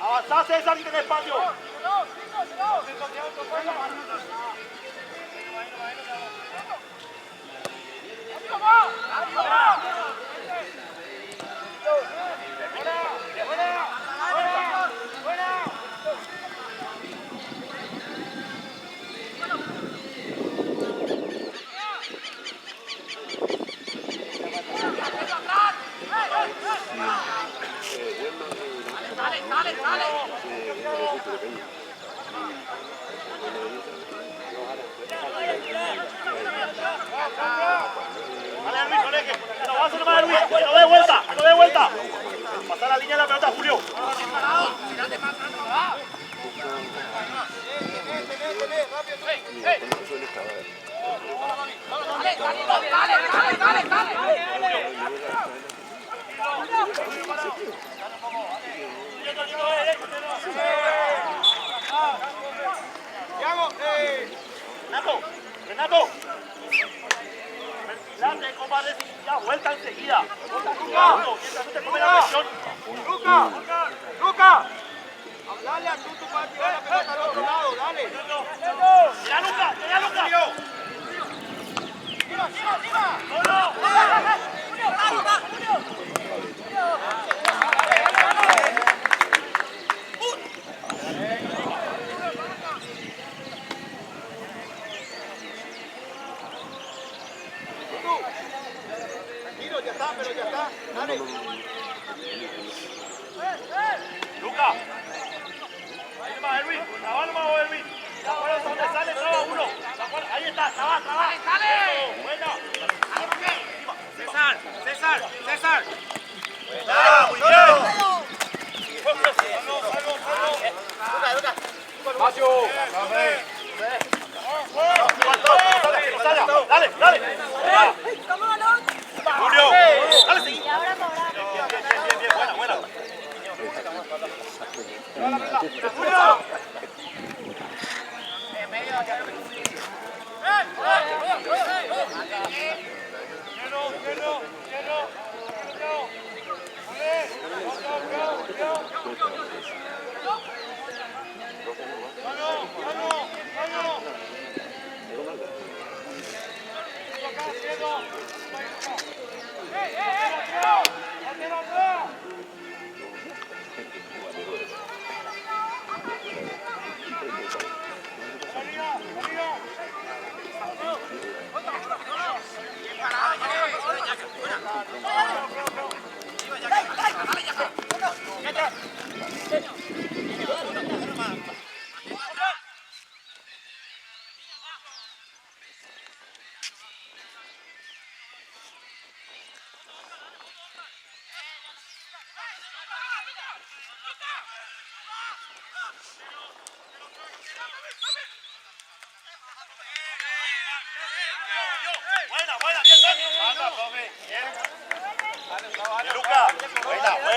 Avanzá, César, y tenés espacio. Pasar la línea de la pelota, Julio. Renato. Perfilate, compadre, ya vuelta enseguida. Mientras no te come la presión. Luca. Hablale a Tutu para tirar la pelota al otro lado, dale. Mira, Luca. Tira. Tranquilo, ya está. Dale. Luca. Ahí va, Erwin. Trabajamos, Erwin. ¿Te acuerdas dónde sale? Traba uno. Ahí está, traba. ¡Sale! Bueno. César. Muy bien. Luca. Espacio. Dale. Julio. Dale, seguí. Bien. Buena. Julio. En medio.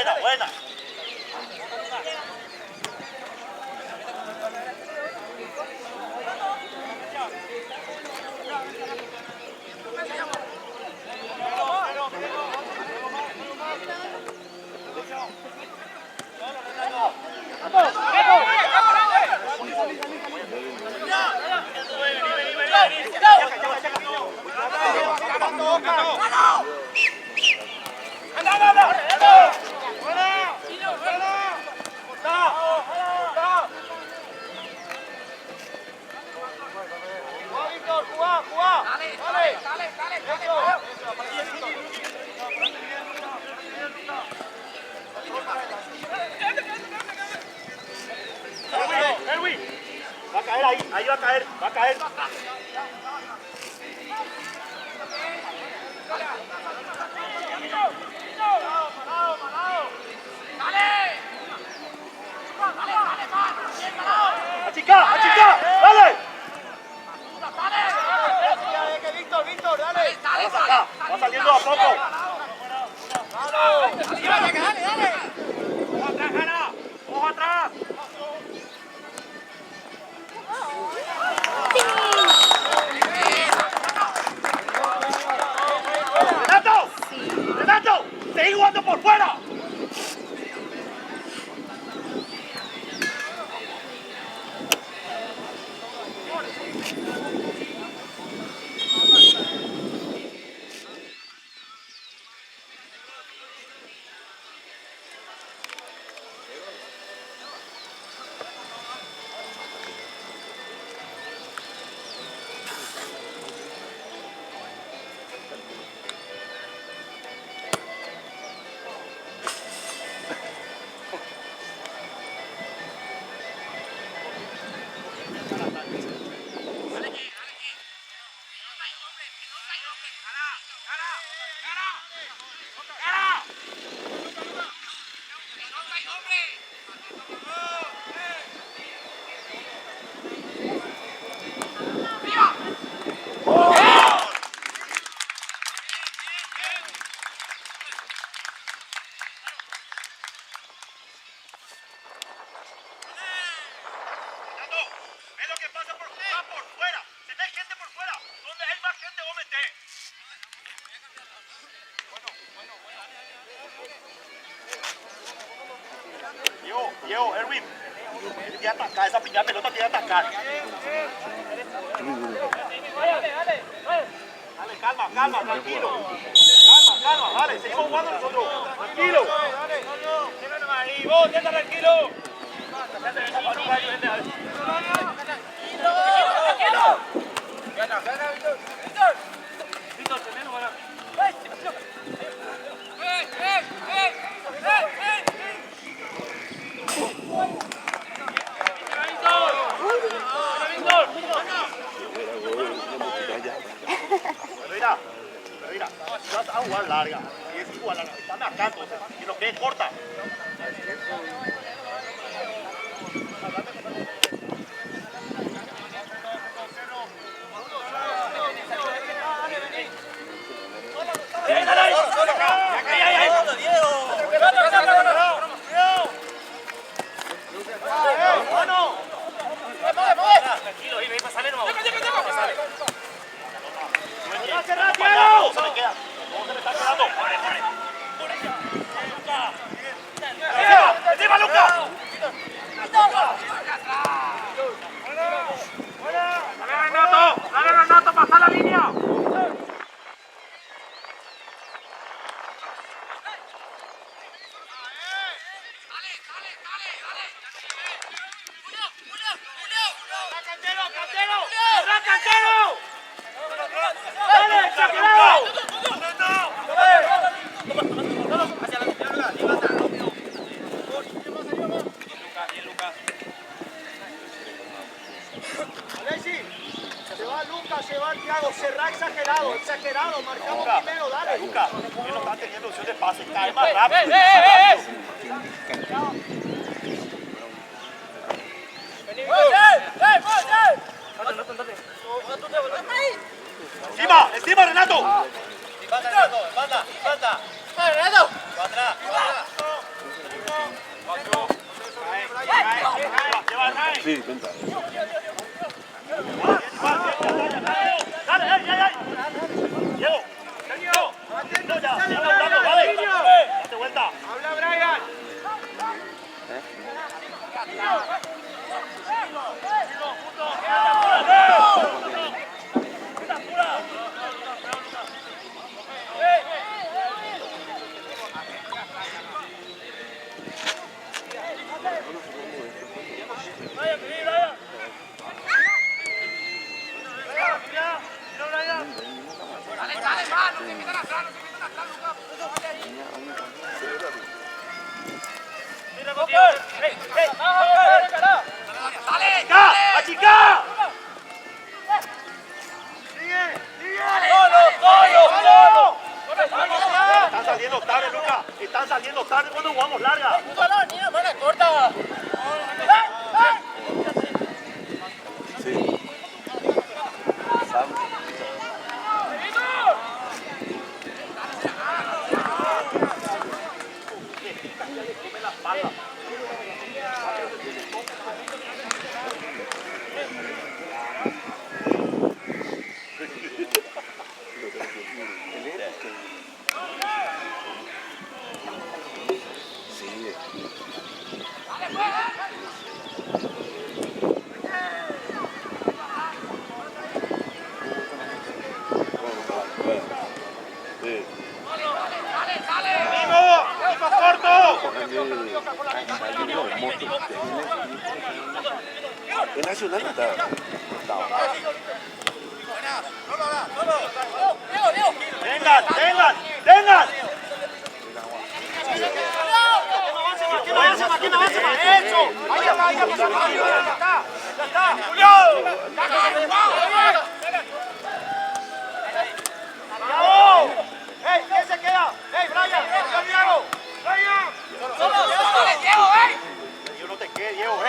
Buena, buena. Erwin, va a caer ahí va a caer, va a caer. ¡Achica, achica! ¡Dale! Víctor, dale. Va saliendo a poco. Dale. Ojo atrás, Jara. Ojo atrás. ¡Renato! ¡Seguí jugando por fuera! Diego, Erwin, tiene que atacar, esa primera pelota tiene que atacar. Dale, calma, tranquilo. Calma, dale, seguimos jugando nosotros. Tranquilo. Ahí, vos, ya está tranquilo. Víctor, tremendo, bueno. Pero mira, si vas a jugar larga, y es jugar larga, están acá entonces, que nos quede corta. Tranquilo, ahí para salir nomás. ¡Cerrado! Se me queda. ¿Cómo se me está quedando? ¡Corre! ¡Encima, Luca! ¡Dale, Renato! ¡Pasa la línea! ¡Cantero! ¡Dale, exagerado! Alexi, se va Lucas, se va Thiago, cerrá exagerado, marcamos primero, dale. Lucas, él no está teniendo opción de pase, cae más rápido. ¡Encima, Renato! ¡Banda! ¡Renato! ¡Va atrás! Sí, venta. Dale, Diego, no, ya, vale. Date vuelta. Habla Brian. ¡Achica! Están saliendo tarde, Lucas. Están saliendo tarde cuando jugamos larga. Sí. Sam. El Nacional no estaba. ¡Tengan! ¿Quién se queda? Brian! Yo no te quede, Diego,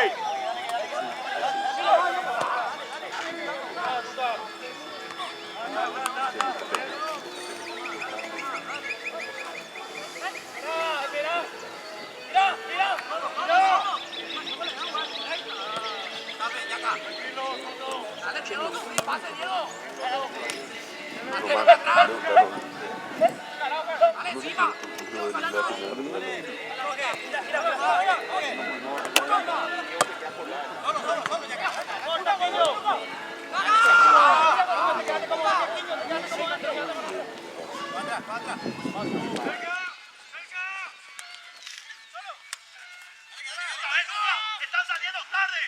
¡Están saliendo tarde!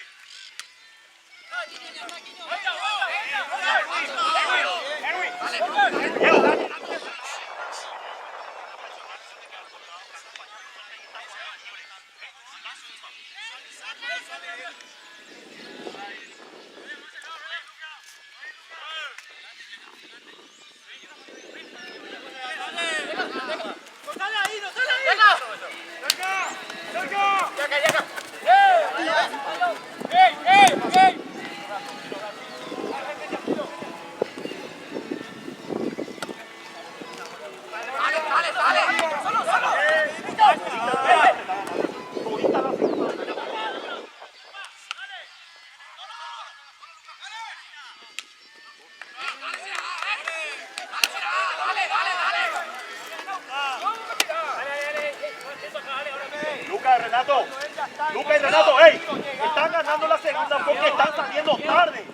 Luca y Renato, están ganando la segunda porque están saliendo tarde.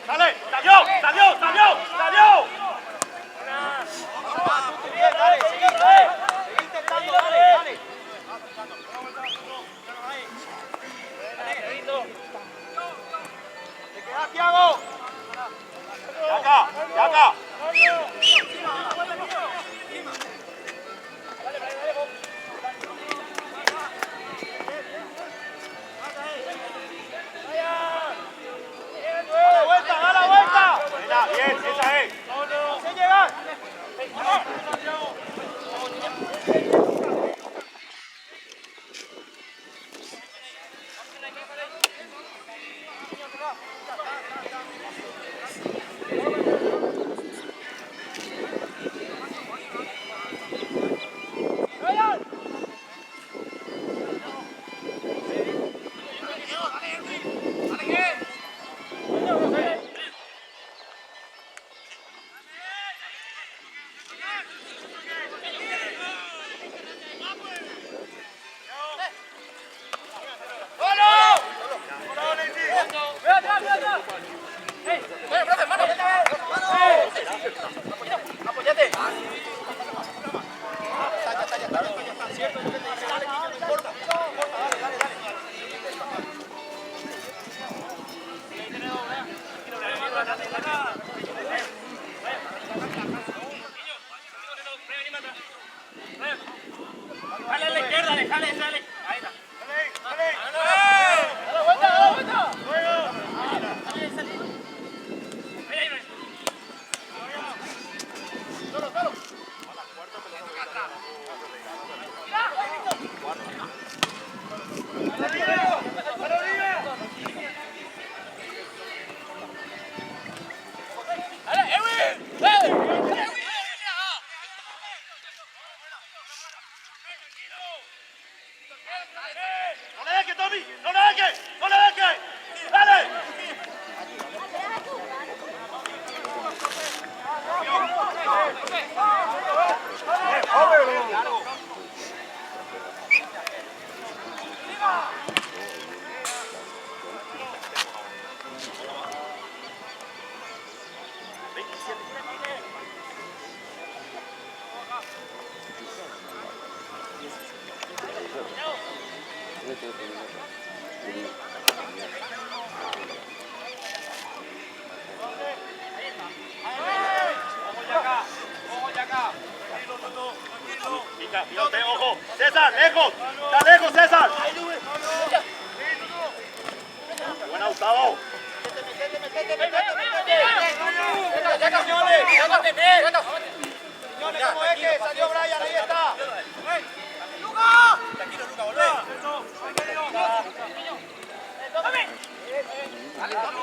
¡Dale! ¡Salió! Dale, seguí intentando, dale. Te quedás, Thiago. Ya acá. ¡Da la vuelta! ¡Buena, bien!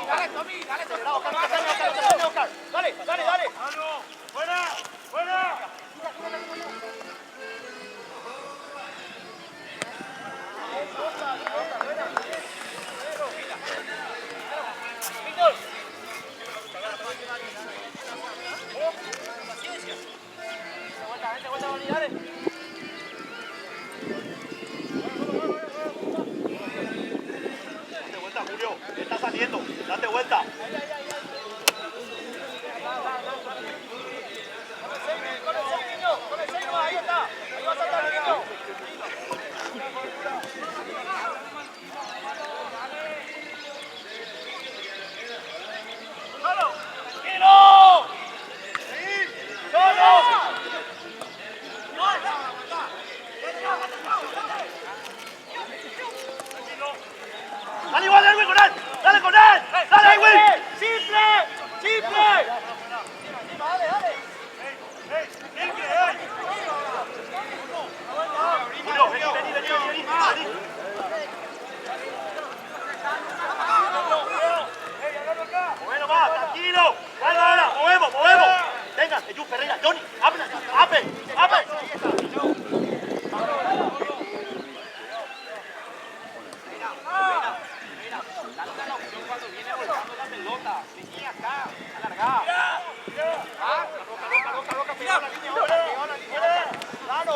Dale, Tommy, dale, Oscar. Dale. ¡Fuera! ¡Fuera! Date vuelta, Julio. Está saliendo. Date vuelta. Con el 6, ahí está. Ahí va a saltar el niño. ¡Tranquilo! ¡Solo! ¡Dale igual, Erwin, con él! ¡Dale con él! ¡Dale, Erwin! ¡Simple! Dale. Julio, vení. Bueno, va, tranquilo. Ahora, movemos. Venga, Jesús Ferreira, Johnny, ape. Cuando viene volcando la pelota, vení acá, alargá. Roca, pegó la línea. Claro.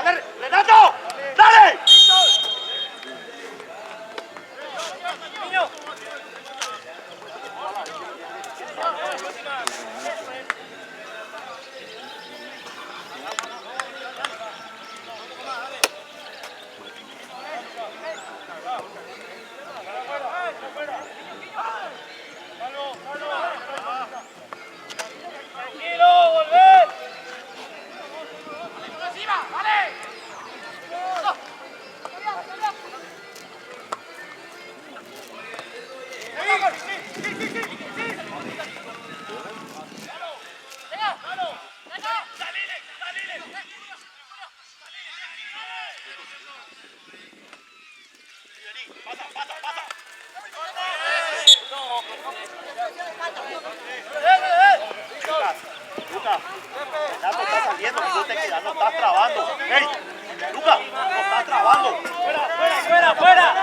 ¡Dale, Renato! ¡Dale! Niño. Tranquilo, volver. Encima, vale. Lucas, Renato está saliendo, no te quedas, no estás trabando. ¡Ey! Lucas, no estás trabando. Fuera.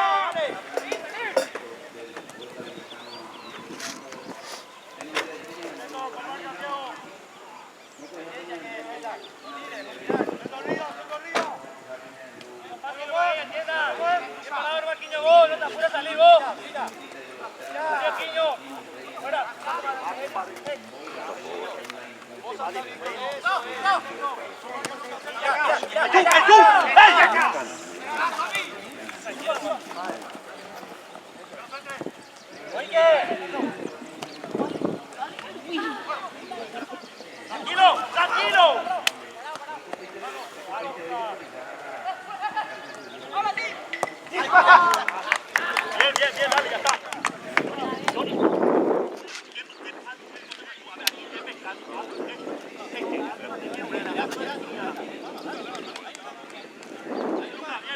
¡Jesús! ¡Tranquilo! Bien, dale, ya está.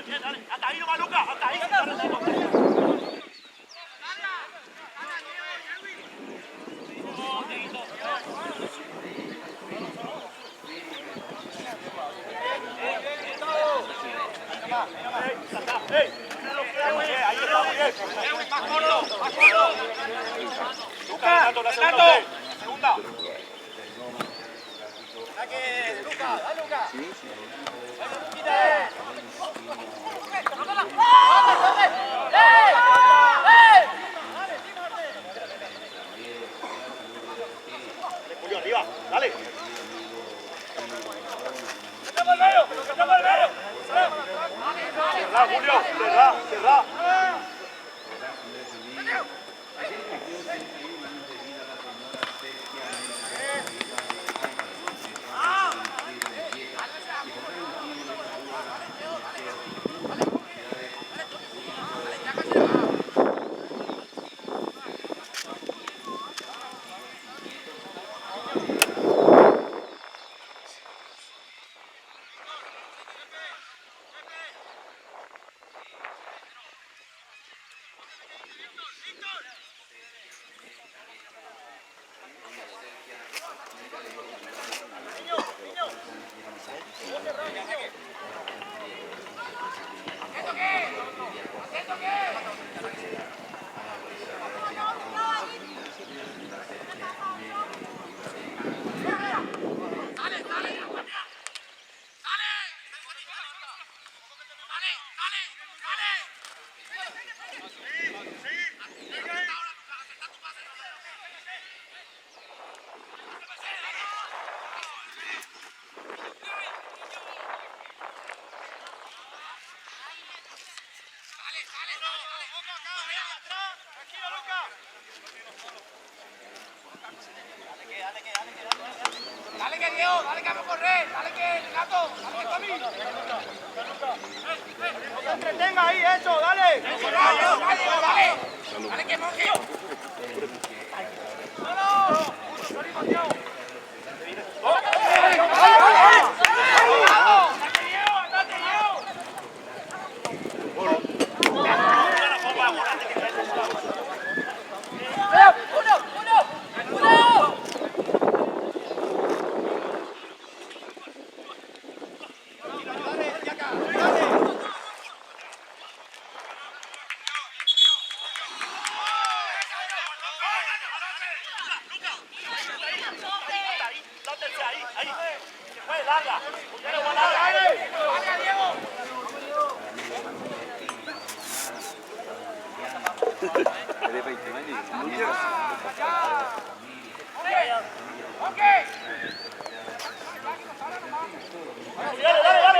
Bien, dale. Hasta ahí nomás, Lucas, hasta ahí. Ahí está, muy bien. Más corto. Lucas, Renato. Segunda. Julio, arriba, dale. Cerrá, Julio, cerrá. Dale que Diego, dale que vamos a correr, dale que Gato, dale que Tommy. No te entretenga ahí, eso, dale. Dale que Monje. Salimos, Diego.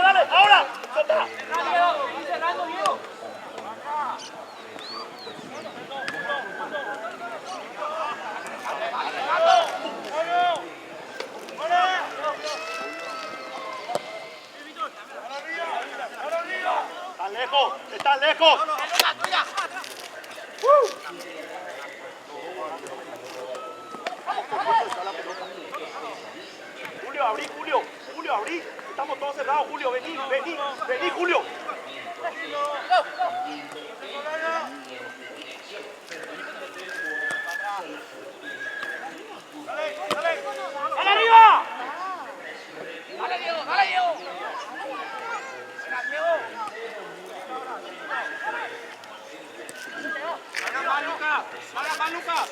Dale, ahora. Solta. Están lejos. Julio, abrí, Julio, abrí. Estamos todos cerrados, Julio, vení, Julio. ¡Dale arriba! Dale, Diego, dale, Diego. Venga, Diego. Vaya, va, Lucas.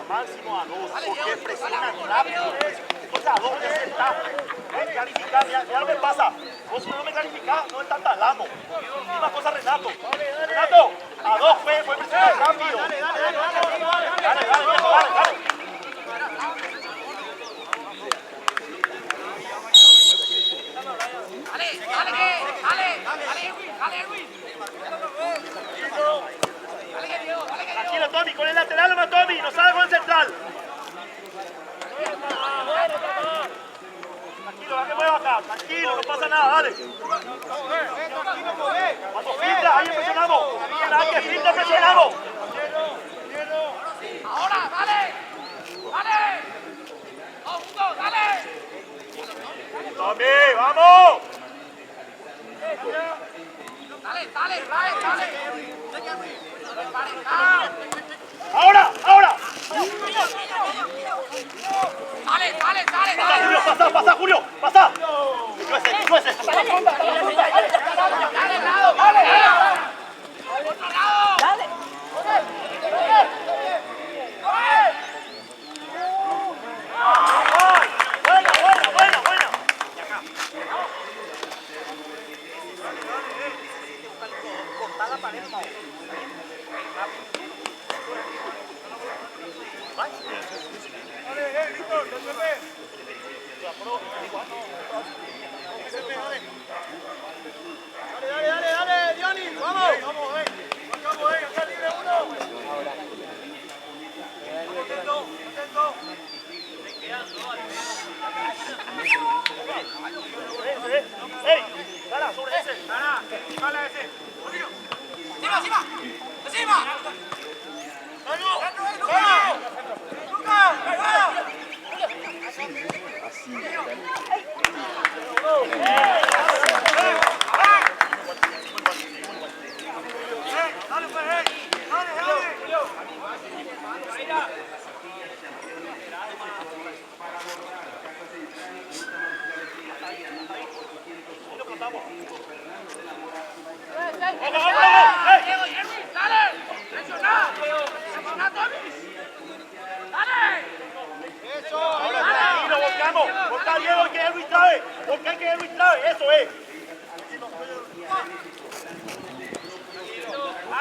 Máximo a dos, porque presionan rápido. Entonces a dos ya está. Hay que calificar, ya me pasa. Vos si no me calificás, no están talando. Misma cosa Renato. Renato, a dos fue presionar rápido. Dale. Tranquilo, Tommy, con el lateral nomás, Tommy, no salga con el central. Tranquilo, dame mueva acá, tranquilo, no pasa nada, dale. Cuando filtra, ahí presionamos. Cada que filtra, presionamos. Ahora, dale. Dos, dale. Tommy, vamos. Dale. Ahora. Dale. Pasa, Julio, pasa. Llévese. Dale, lado, dale. Otro lado. Dale. Buena. Corta la pared, no. Víctor, Dale, Diony, vamos, acá libre uno. Atento. ¡Ey! ¡Cara, sobre ese! ¡Cara! ¡Jala ese! ¡Encima!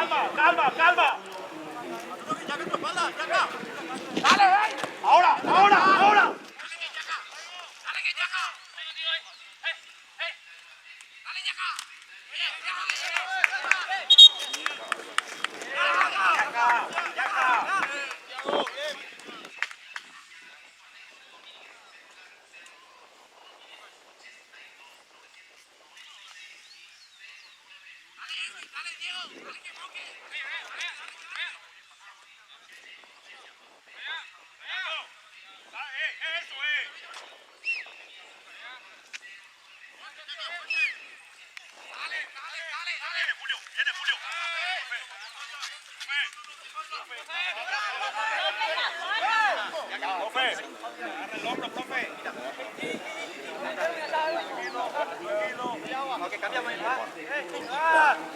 Calma, calma, calma. Dale, Ahora, ahora, ahora.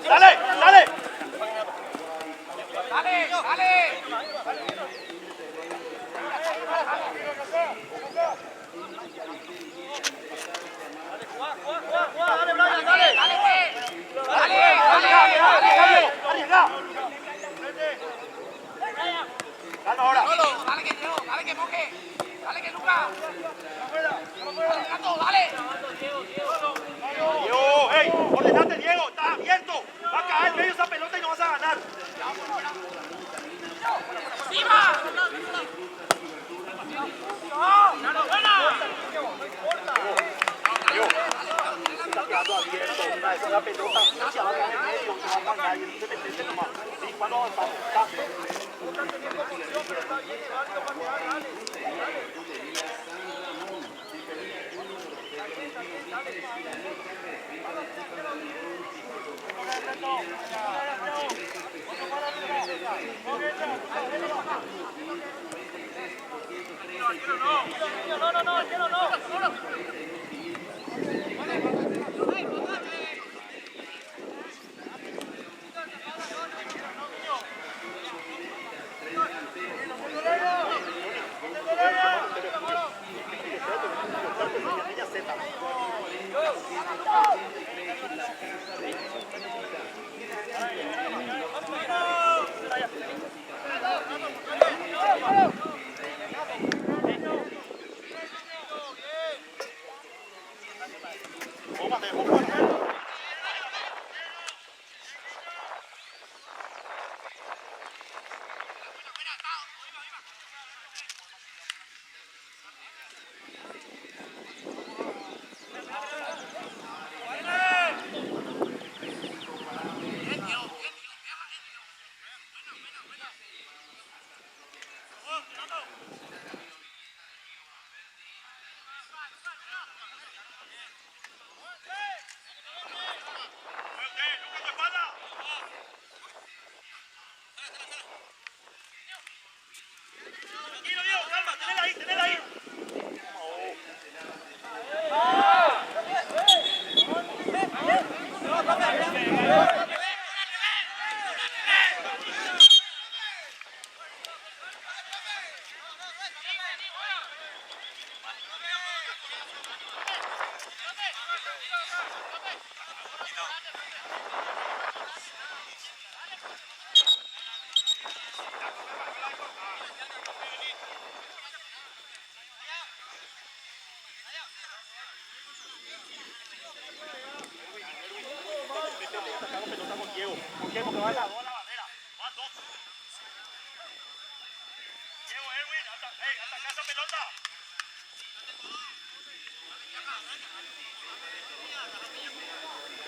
Dale, dale. dale, dale. Dale, Brian, dale. Arriesga. Calma ahora. Dale que Diego, dale que Moque. Dale que Lucas. Dale, Gato, dale. Diego, hey, ordenate, Diego, está abierto. Va a caer medio esa pelota y no vas a ganar. ¡Viva! Diego, está quedando abierto. Una pelota hacia abajo en el medio, no va a ganar. Y se mete nomás. Sí, cuando avanzamos. Tranquilo, Diego, calma, tenela ahí, tenela ahí. Diego, ¿por qué? Porque va a la bola, bandera. Van dos. Diego, Erwin, ataca esa pelota.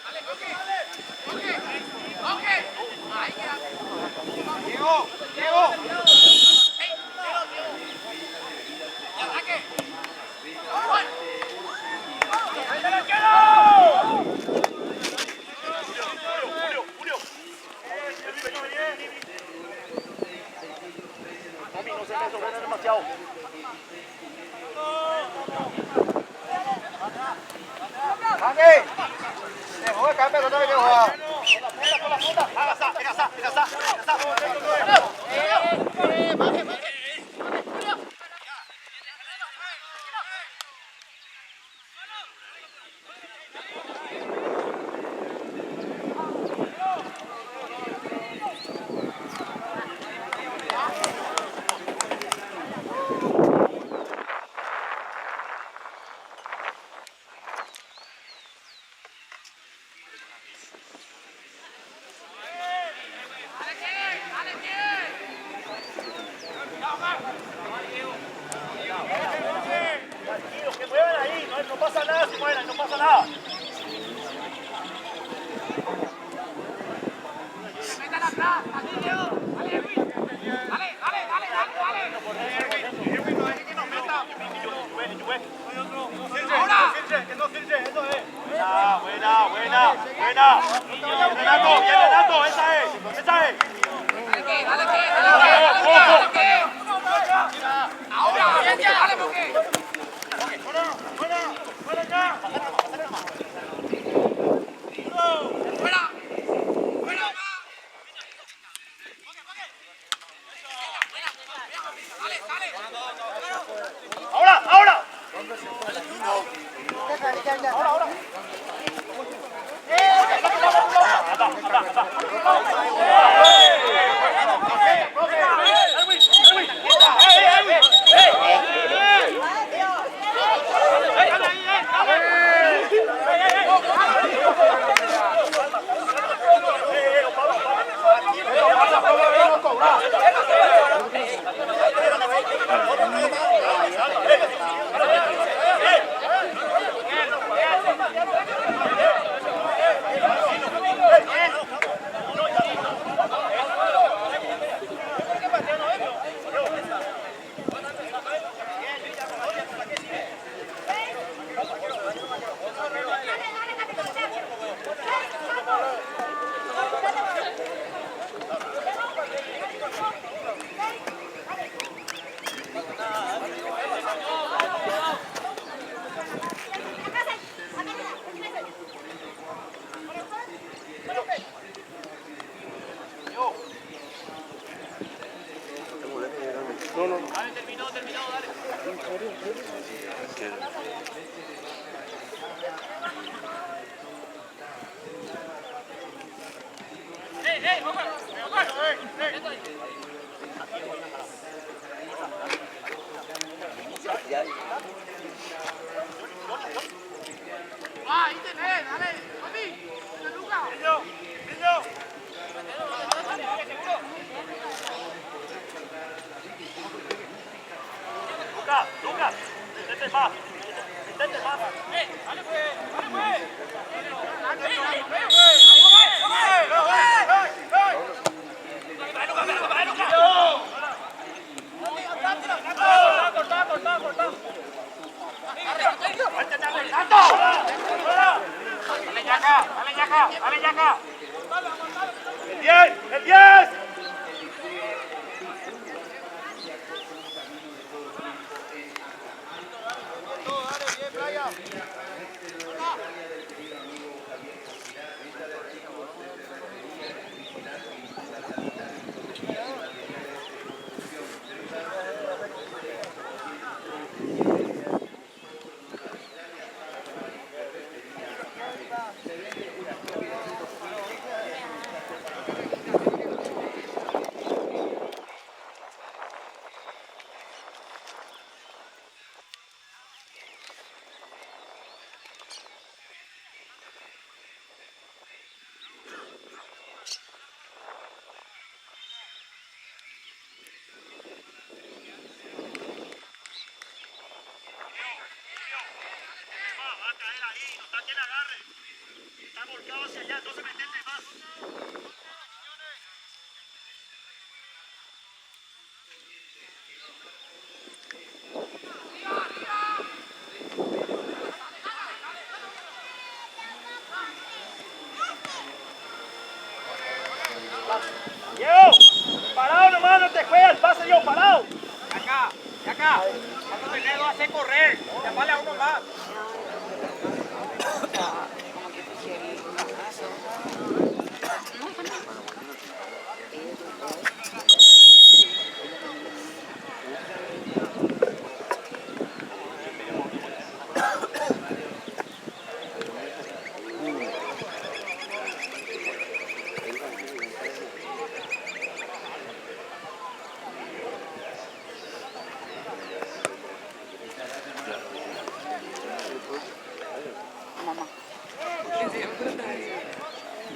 Dale, Moque. Moque. Ahí queda. Diego, Diego. Y ataque. Julio. Mami, no se me sobran demasiado. Andy, dejó de caer pelota que jugaba. Con la punta. Agaza. Buena. Renato, bien Renato, esa es. Ahora, dale, Moque. Ahora. Ahí tenés, dale, Mami, Luca. Lucas, intente más. Dale, pues. Dale, Yaca. El 10. Va a caer ahí, no está quien agarre. Está volcado hacia allá, entonces metete más. Diego, parado nomás, no te juega el pase, Diego, parado. Acá. Cuando tenés dos, hace correr. Llamale a uno más.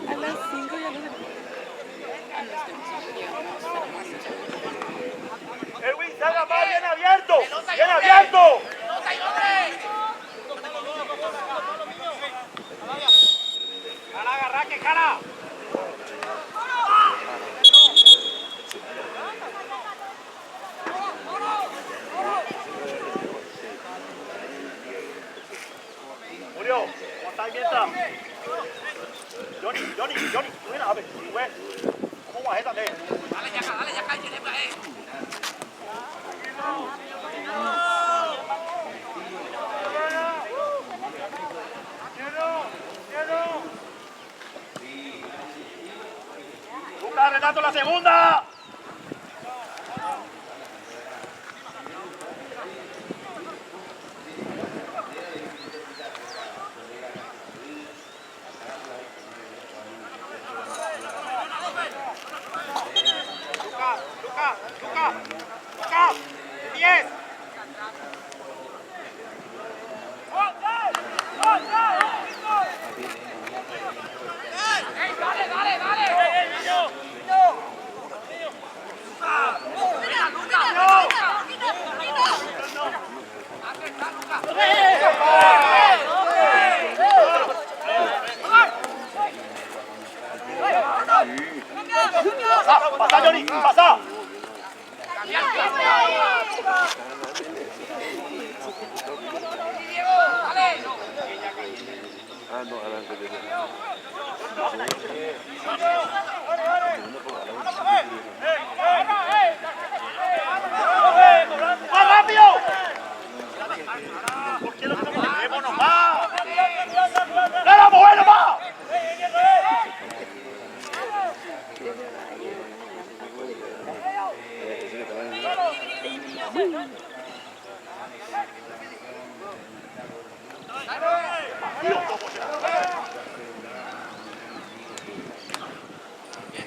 A las 5 ya los Erwin, salga más, bien abierto. Bien abierto. Jala, agarra, que jala. bajé también. Dale, ya, Jenny, Lucas, Renato, la segunda. Luca, 10. Pasa, Johnny, pasa. Ah, no, adelante. ¡Más rápido! ¿Por qué lo que no ponemos más? ¡Dale, bueno, más!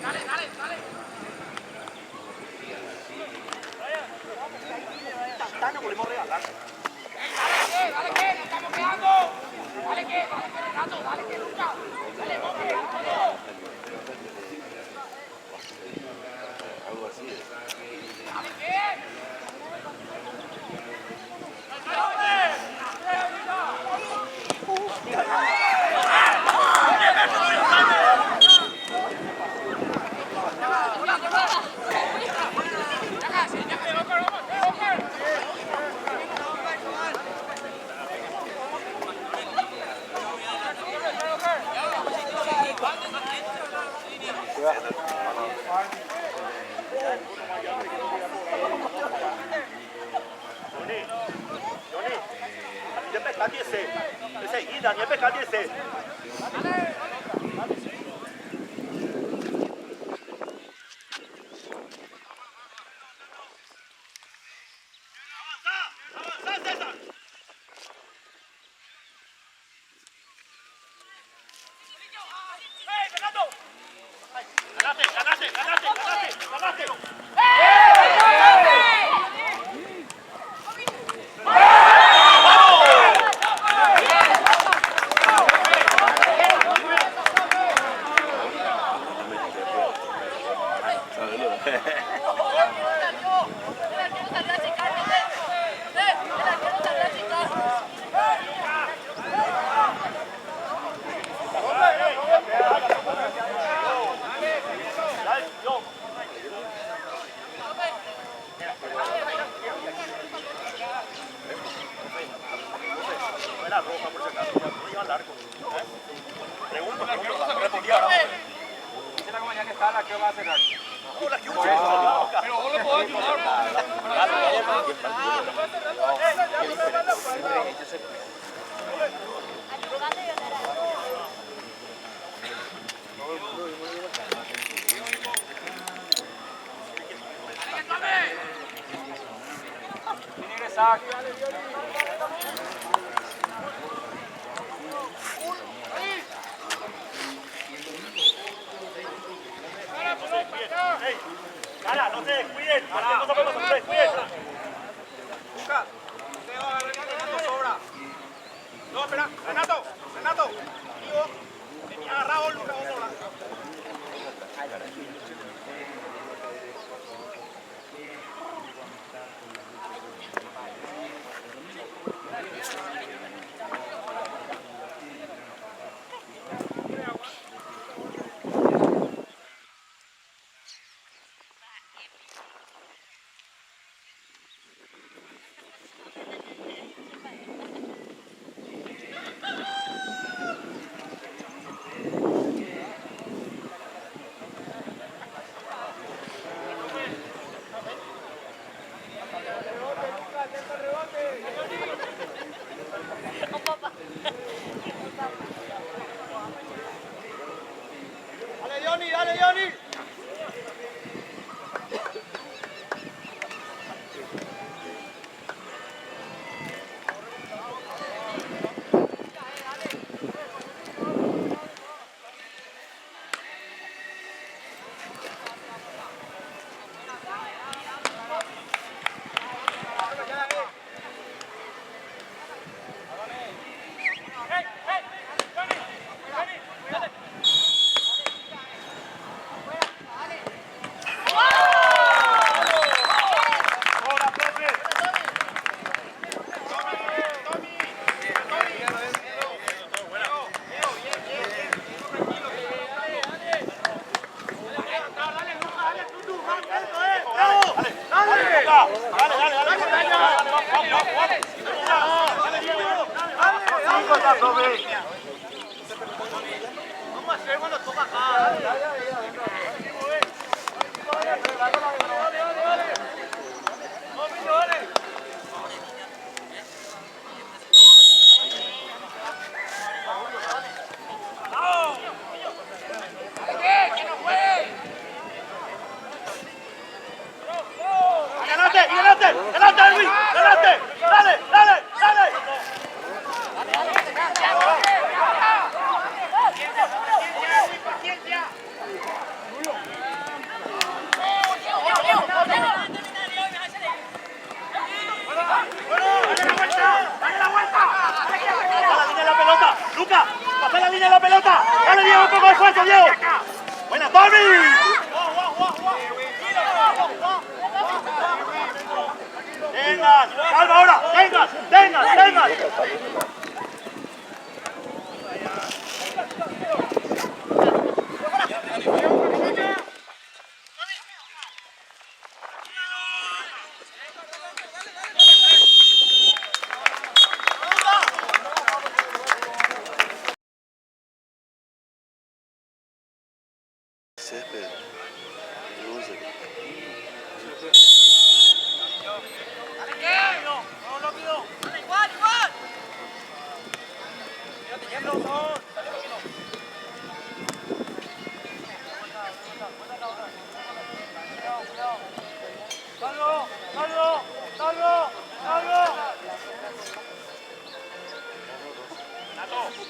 Dale. Tantano volvemos a regalar. Dale que, nos estamos quedando. Dale que, Renato, dale que, Luca. Dale, Moque. Algo así. Dale que. Johnny, ni pescar 10. De seguida, ni pescar 10. Avanza, César. ¡Hey, Fernando! ¡Ganaste! Era roja, por si acaso, no iba al arco. Pregunto, respondí ahora. Dice la compañía que está la que va a cerrar. No, la que un chico. Pero vos lo puedo ayudar. Tiene que ingresar. Hey, cara, no se descuiden. Cualquier cosa podemos hacer, descuiden. Luca, usted va a ver que Renato sobra. No, espera, Renato. Digo, me ha agarrado Luca, vos sobra. Diego, un poco de esfuerzo, Diego. Buena, Tommy. Tengan, calma ahora, tengan. Césped. Luce.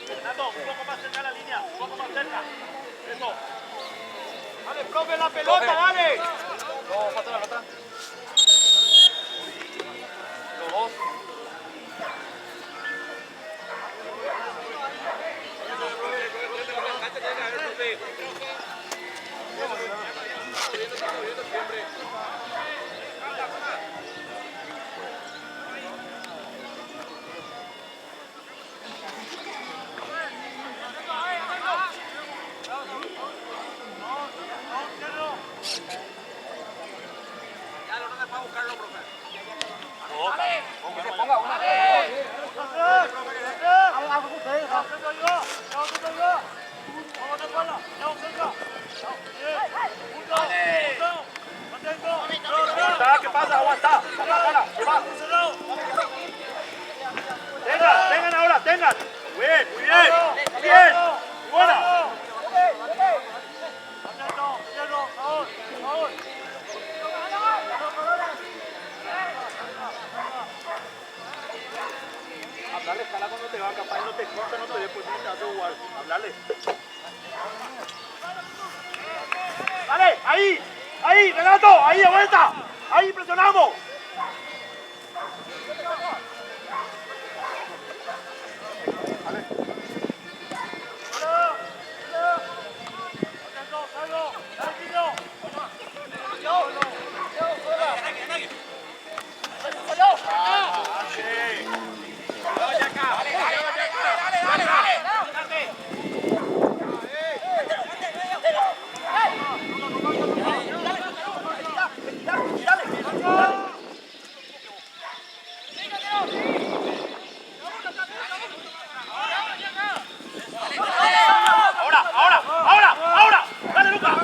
Renato, un poco más cerca de la línea, un poco más cerca. Eso. Dale, profe, la pelota, dale. No, pasa la pelota. Los dos. ¿Qué pasa? Aguanta. Tengan ahora, tengan. Muy bien. Buena. Hablarle, escala cuando te va, capaz no te corta, no te dé, pues te hace jugar. Hablarle. Dale, ahí, Renato, ahí de vuelta. Ahí presionamos. Ahora, dale, Lucas.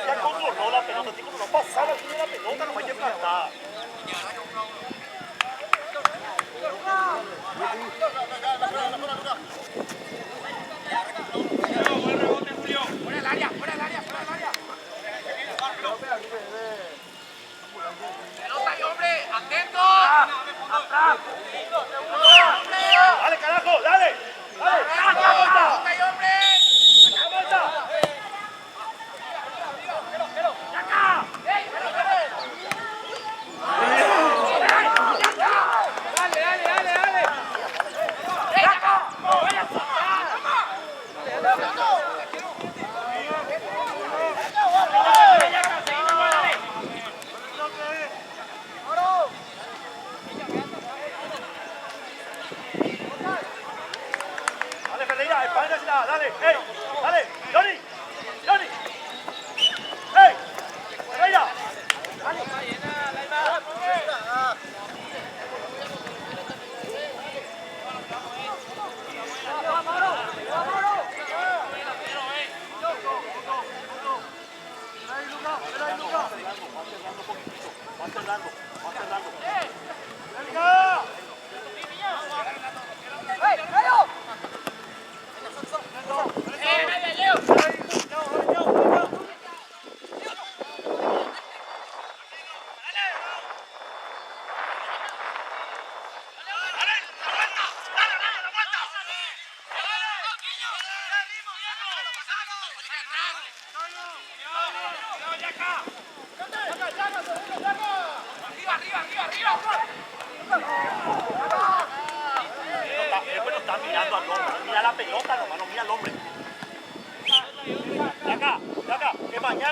Ya controló la pelota, tipo, no pasaba aquí de la pelota, no hay que plantar. Fuera del área. Pelota y hombre, atento. Atrás. Dale, carajo, dale. Pelota y hombre. Dale, Ferreira, espalda, dale, dale, Johnny, Ferreira. Vas cerrando. ¡Venga!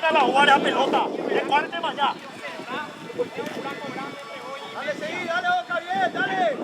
a la jugar esa pelota. Recuérdate mañana. Dale, seguí, dale, Boca, bien, dale.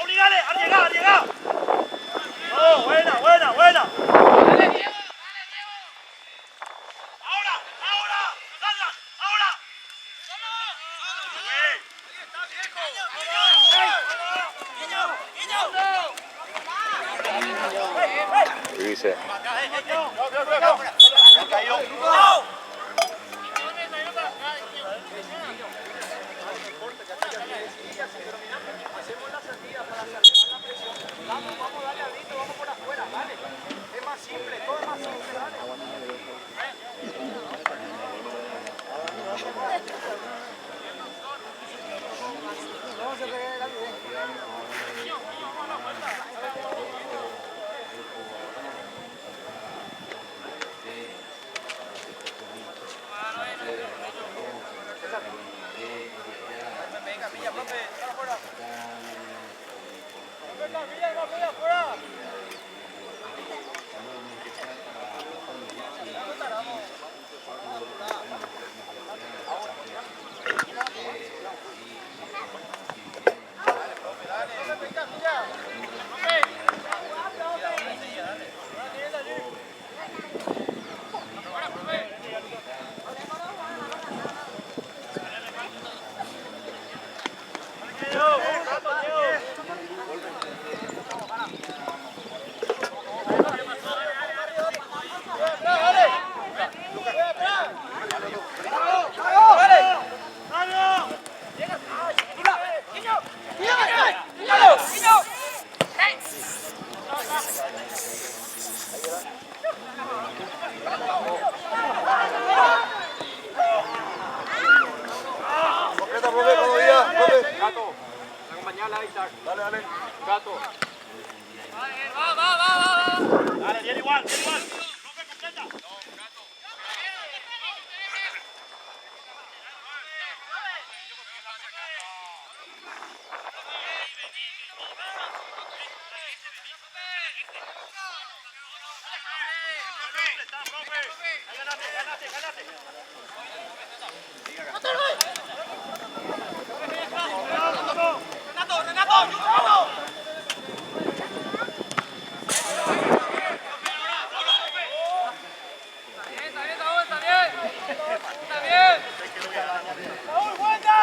Obligale, a llegar. Oh, buena. Ahora. Salgan, ahora. Dice. Dale, viene igual. Profe, completa. Profe. Ahí ganate. Renato. Está bien. Raúl, vuelta.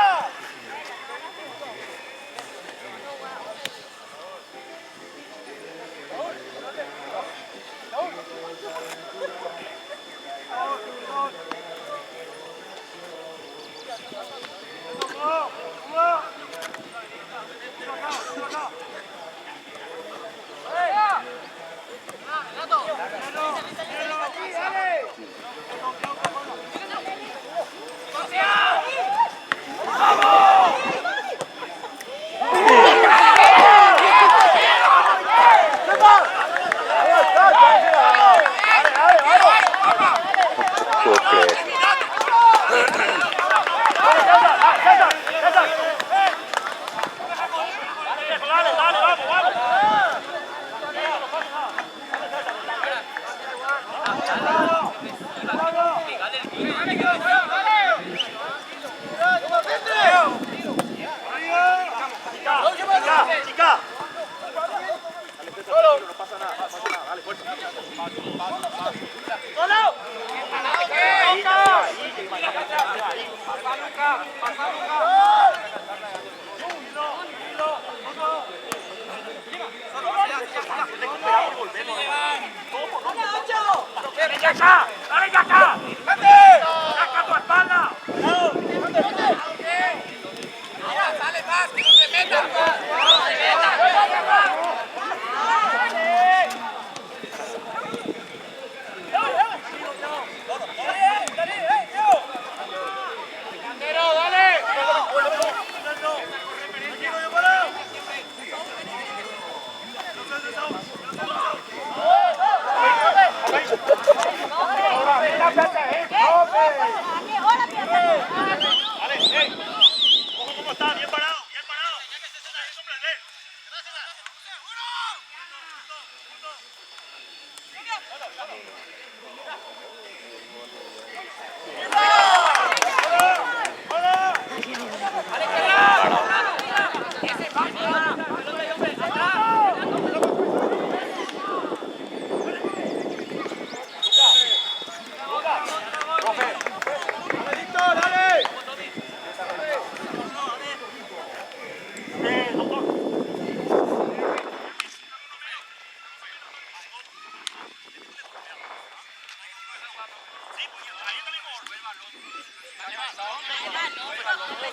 Chica. ¡Dale ya acá! ¡Dale ya acá! ¡Saca tu espalda! Mira, sale más, que no se meta. No se meta. Cantero, dale. Ojo cómo está, bien parado, bien parado.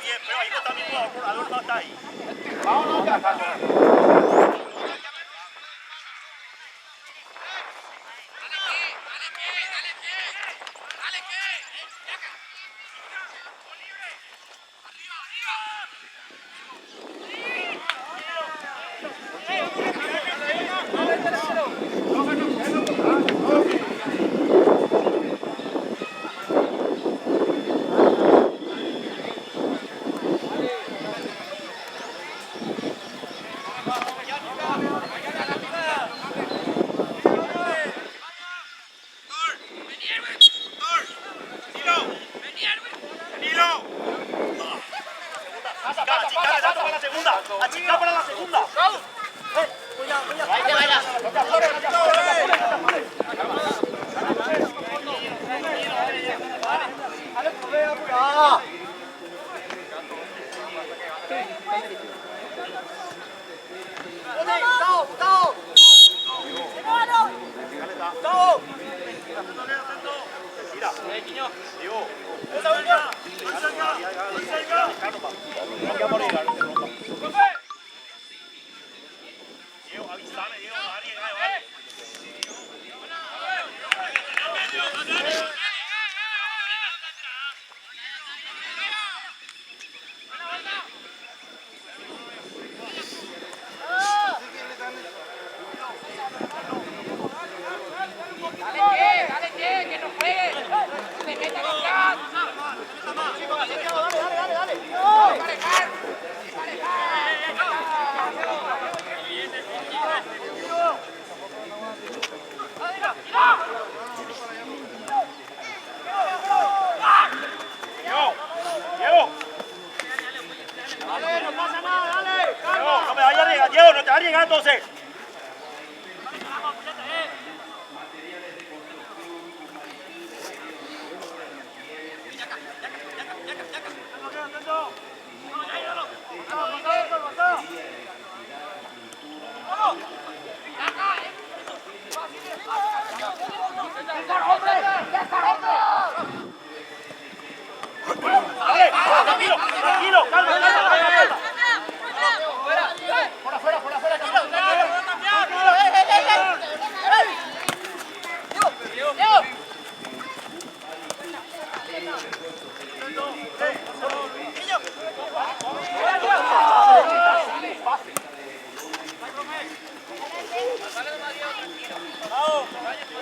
Bien, pero ahí no está mi jugador, no está ahí. Achicá para la segunda. Achicá para la segunda. Diego, avísame, Diego, vale. Dale que no juegue. Se meta atrás. Diego. Dale, no pasa nada, dale. Diego, no me vayas a arriesgar, Diego, no te vayas a arriesgar entonces. Dale, tranquilo, tranquilo, calma, calma.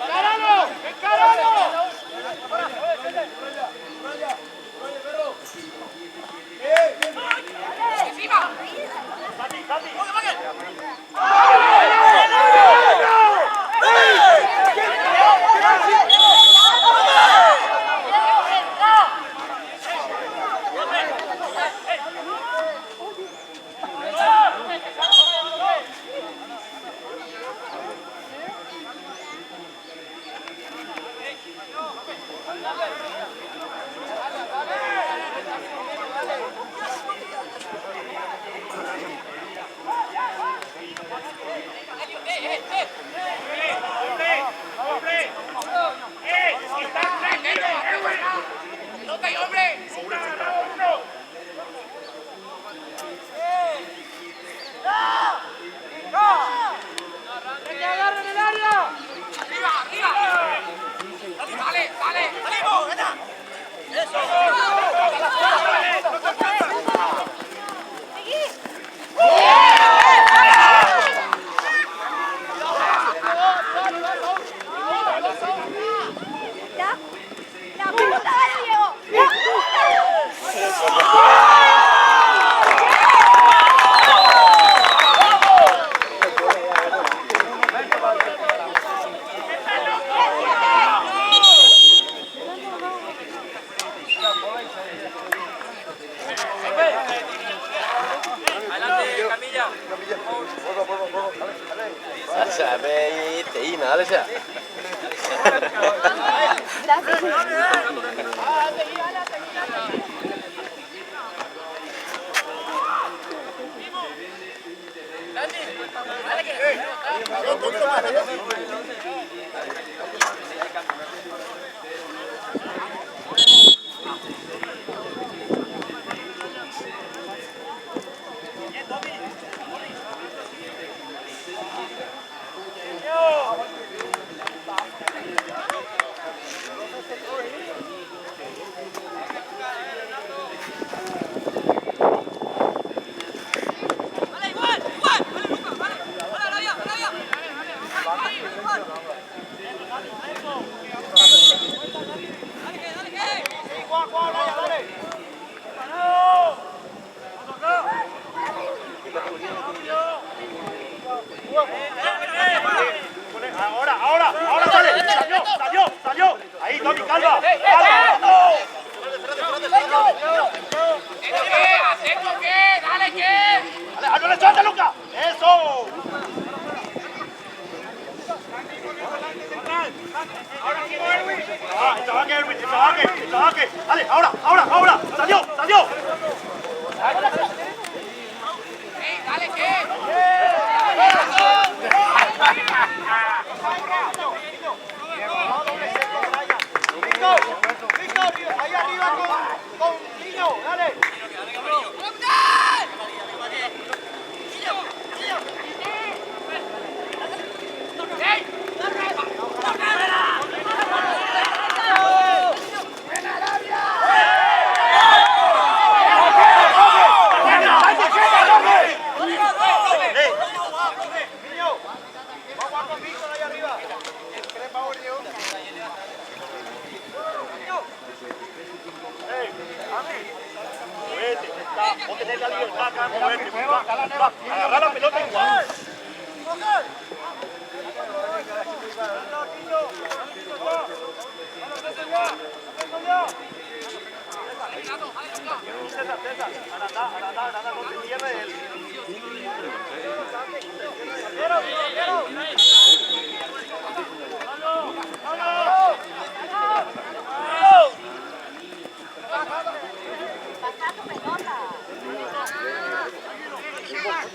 ¡Encáralo! ¡Encáralo! La pelota de Diego. Alza, ve, Teina, alza. Ahora sale. Salió. Ahí, Tommy, calma. Dale, no le suelta, Luca. Eso. El trabaje. Dale, ahora. Salió. Dale, ¿qué? Víctor, ahí arriba con Niño, dale. Vos tenés la libertad acá de moverte. Agarrá la pelota igual. César, Arandá, no se cierre él.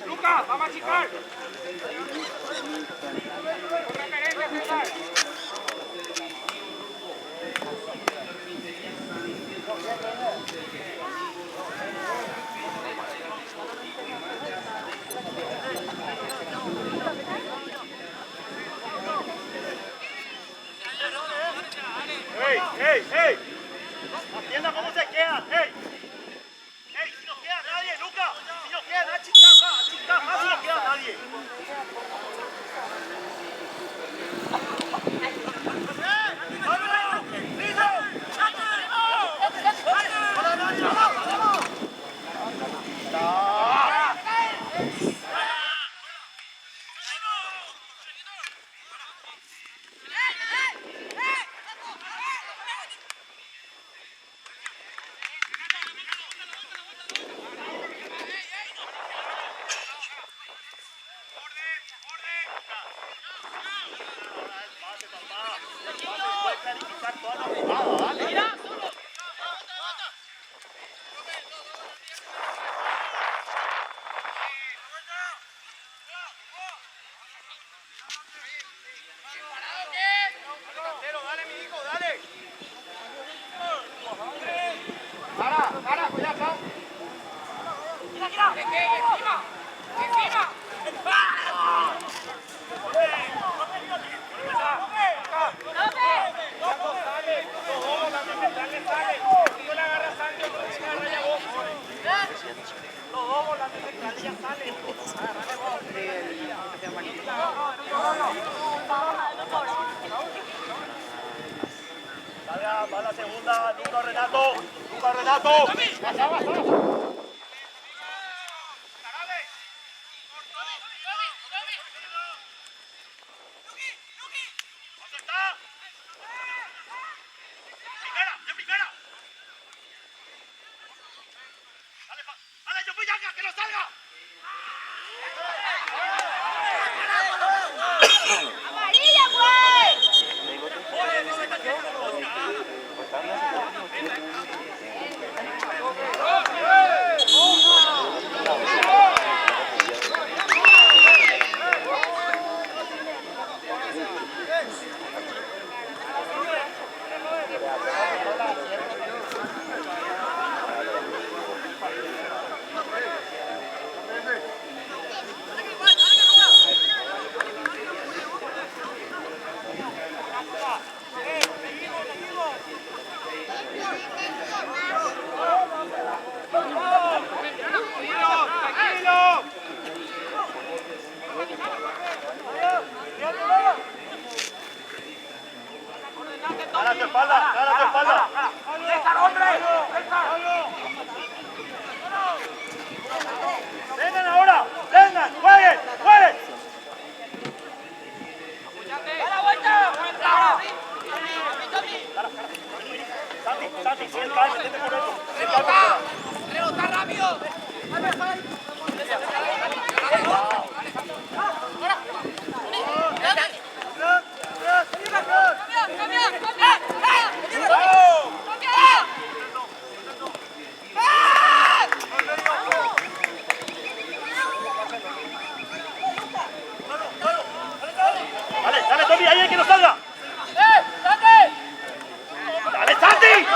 Lucas, vamos a achicar. ¡Ey! Atienda cómo se quedan, ¡ey! Si no queda nadie, Luca, si no queda nadie, chica más, si no queda nadie. clarificar toda la jugada, dale. Mira, solo. Delantero, dale, mi hijo, dale. Para, cuidado. Mira. Encima. Cuando sale, los dos, la central sale. Si no le agarra Sancho, no le agarra ya vos. Los dos volantes centrales ya salen. Va la segunda, Luca Renato. ¡Amarilla, pues! Tranquilo. Gana tu espalda. Vengan ahora, jueguen. Santi, si el cae, metete por eso. Rebota rápido. Dale, Tommy, ahí hay que no salga. Dale, Santi.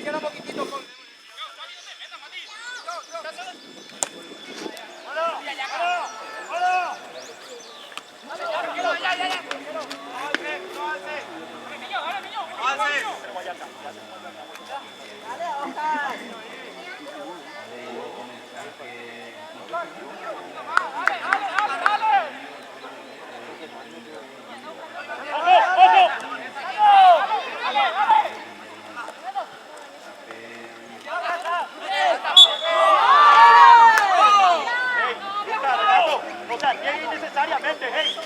Cierra un poquitito con... O sea, que innecesariamente, hey,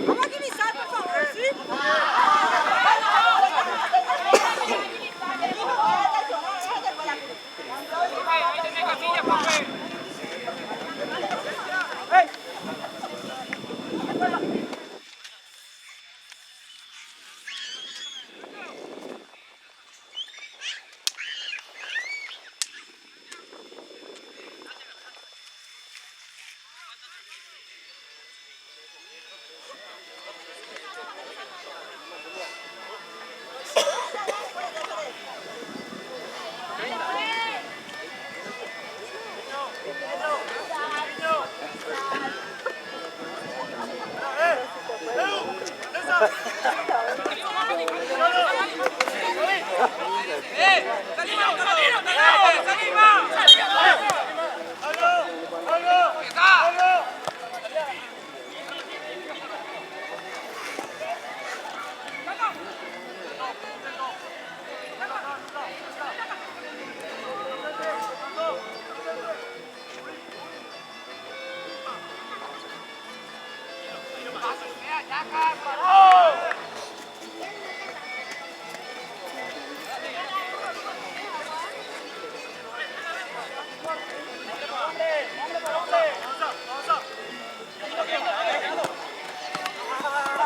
Vamos a agilizar, por favor, ¿sí?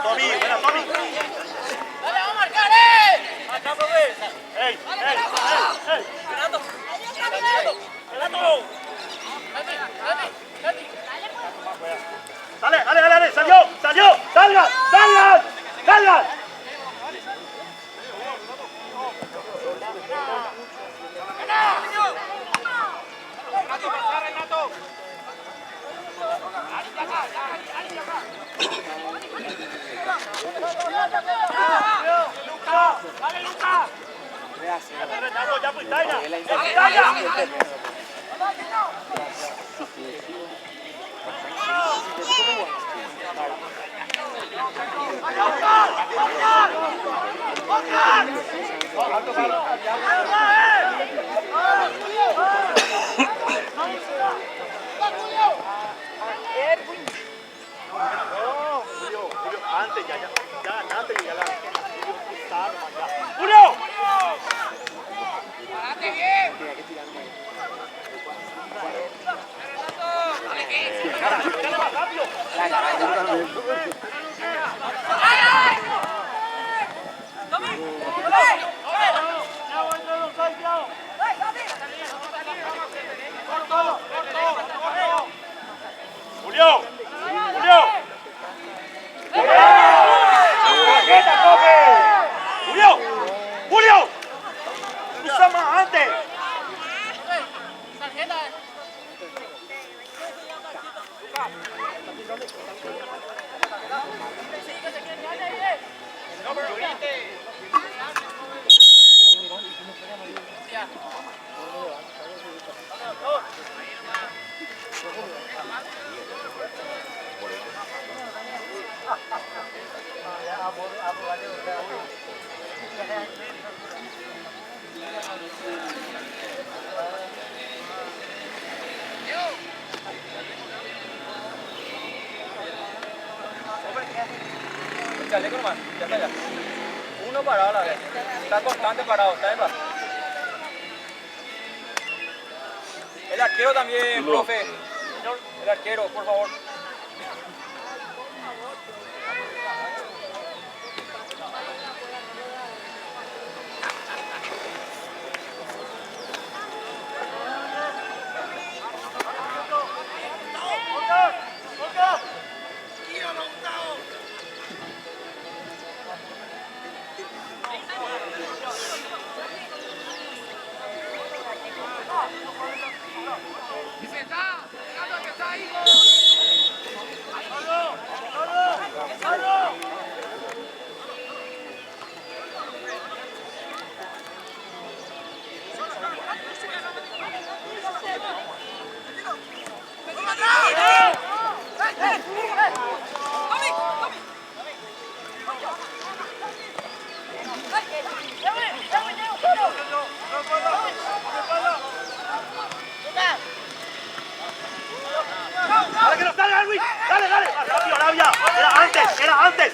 Tommy, buena Tommy. ¡Dale, vamos a marcar, Hey, hey. Dale, salió, salgan. Renato, pasá, Renato. Dale, Lucas. Renato, ya pues, Taina. Antes ya ganaste y ya la ¡Julio! ¡Parate bien! ¡Dale más rápido! ¡Julio! ¡Julio! ¡Usa más antes! El chaleco nomás, ya está ya. Uno parado a la vez. Está constante parado, está en paz. El arquero también, profe. El arquero, por favor. ¡Dale que no salga, Luis! ¡Dale, dale! ¡Más rápido, Arabia! ¡Era antes!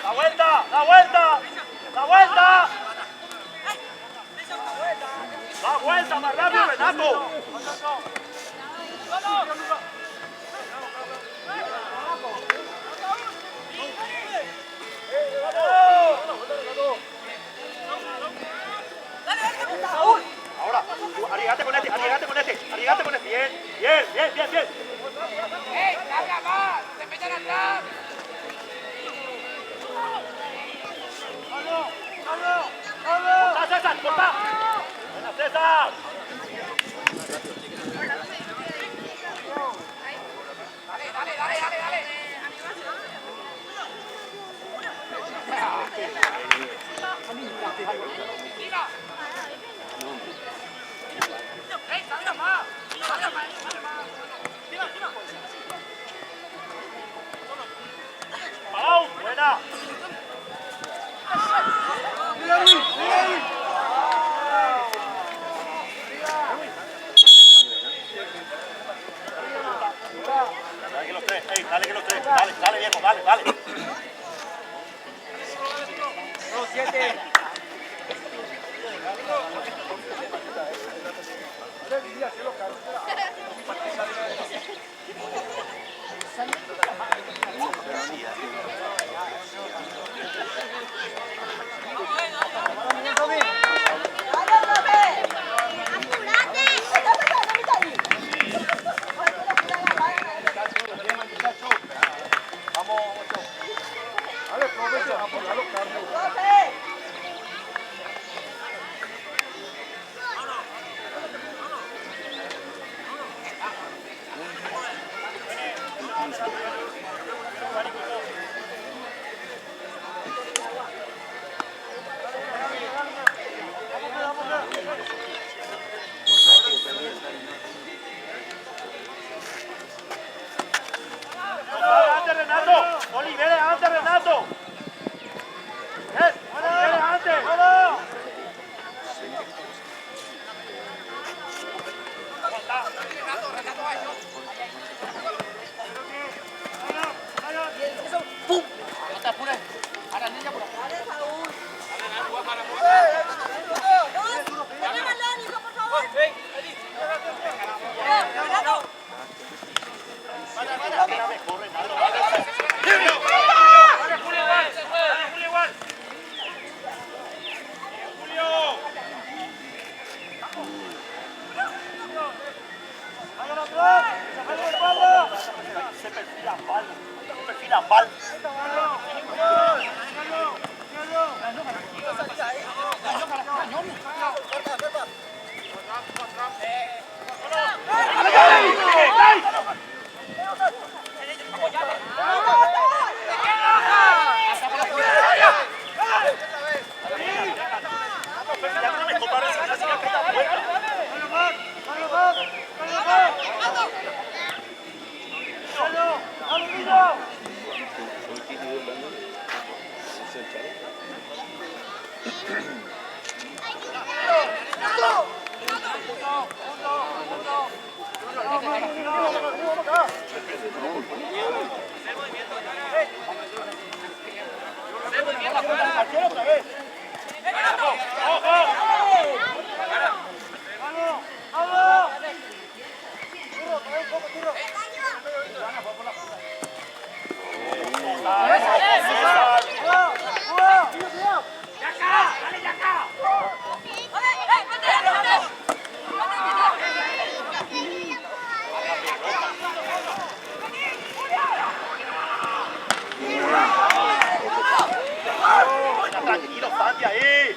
¡La vuelta! ¡La vuelta! ¡La vuelta! ¡La vuelta! ¡Más rápido, Renato! Ahora, arriesgate con este, arriesgate con este, arriesgate con este. Bien, bien, bien, bien, bien. ¡Larga más! ¡Se meten atrás! ¡Corta, César! ¡Corta! ¡Buena, César! Dale. Mira. Salga más. ¡Pau! ¡Buena! Dale que los tres, dale que los tres, dale viejo, dale. No, 7. ¡Antes, Renato! ¡No libere antes, Renato! ¡Buena! Tranquilo, Santi, ahí.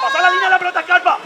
Pasa la línea de la pelota, Calva.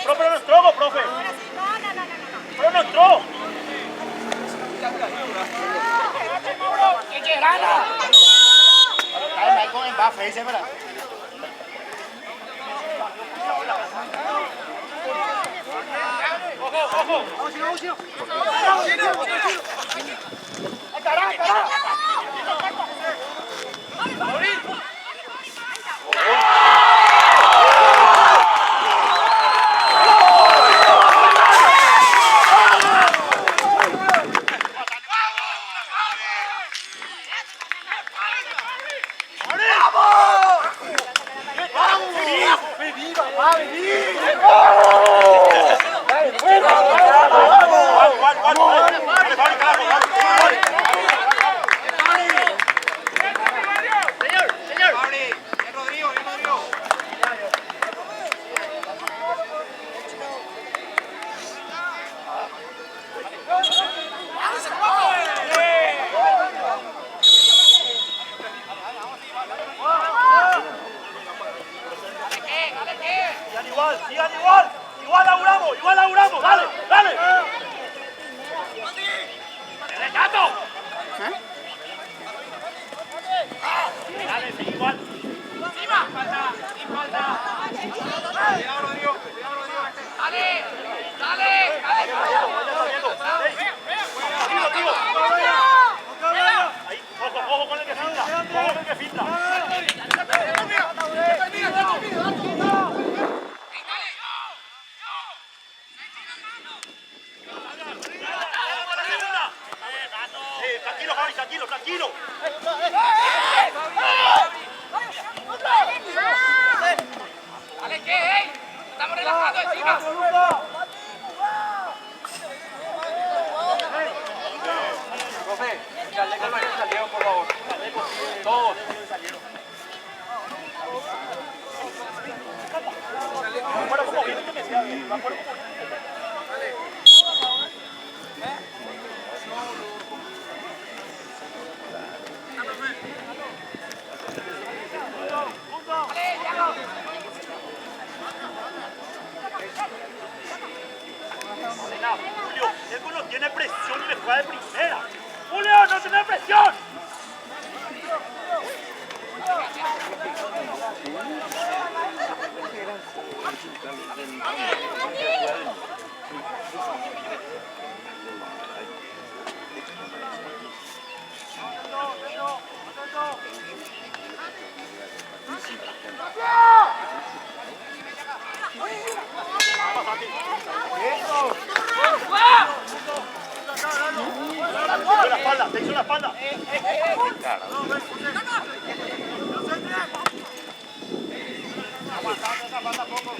Profe, no entró, profe. Pero no entró. Sigan igual, igual laburamos, dale, dale. ¡Renato! Dale, sigue igual. ¡Encima! ¡Sin falta! Cuidado, Rodrigo. Cuidado, Rodrigo. ¡Dale! ¡Dale! Ahí, ojo con el que filtra, ojo con el que filtra. Tranquilo, Javi, tranquilo. ¡Dale, qué, estamos relajando encima! Profe, chaleco no salieron, por favor. Todos. Julio, él no tiene presión y me juega de primera. Julio, no tiene presión. Te hizo la espalda. Aguantando esa espalda poco.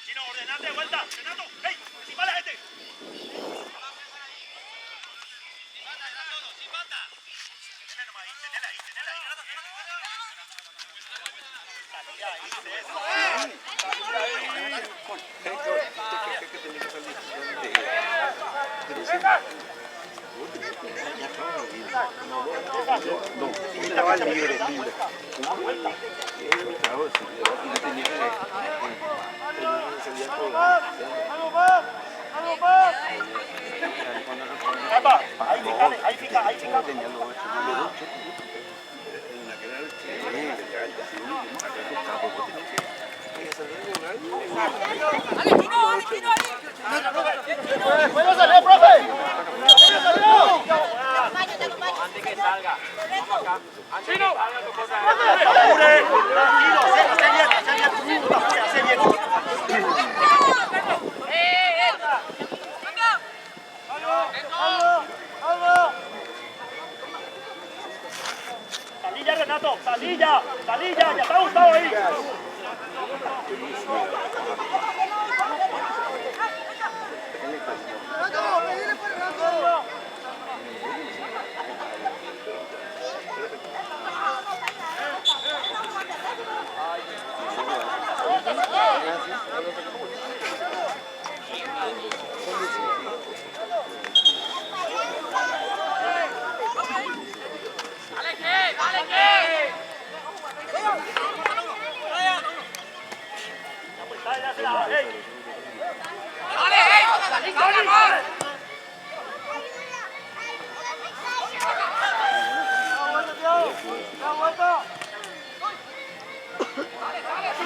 Chino, ordenate de vuelta. Renato, ¡ey! ¡Encima la gente! Estaba libre. Ahí pica. ¡Bueno salió, profe! Antes que salga. Vamos acá. Antes que salga tu cosa. Tranquilo, hace bien. Salilla, Renato, salilla, ya está Gustavo ahí.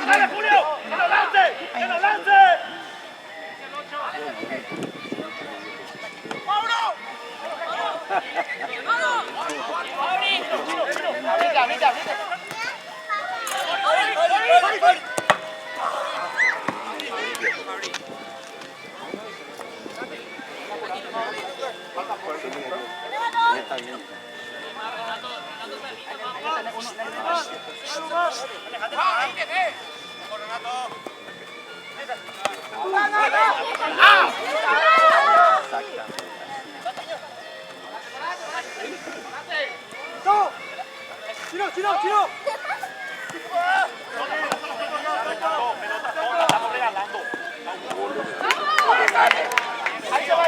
¡Dale, Julio! ¡Que nos lance! ¡Que nos lance! ¡Chino, chino, chino! No, pelota tonta, estamos regalando. Ahí se va.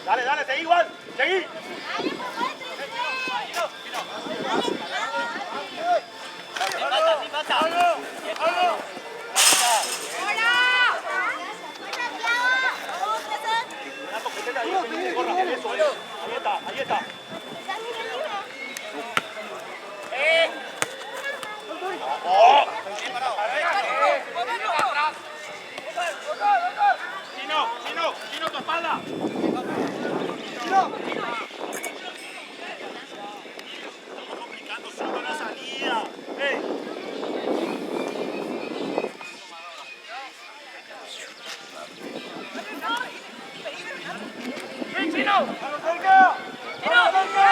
Dale, dale, seguí igual, seguí. Renato, que esté ahí, que corra, eso, ahí está, ahí está. ¡Chino, chino, chino, tu espalda! Estamos complicando solo la salida. Hey. ¡Chino! ¡Chino! ¡Chino!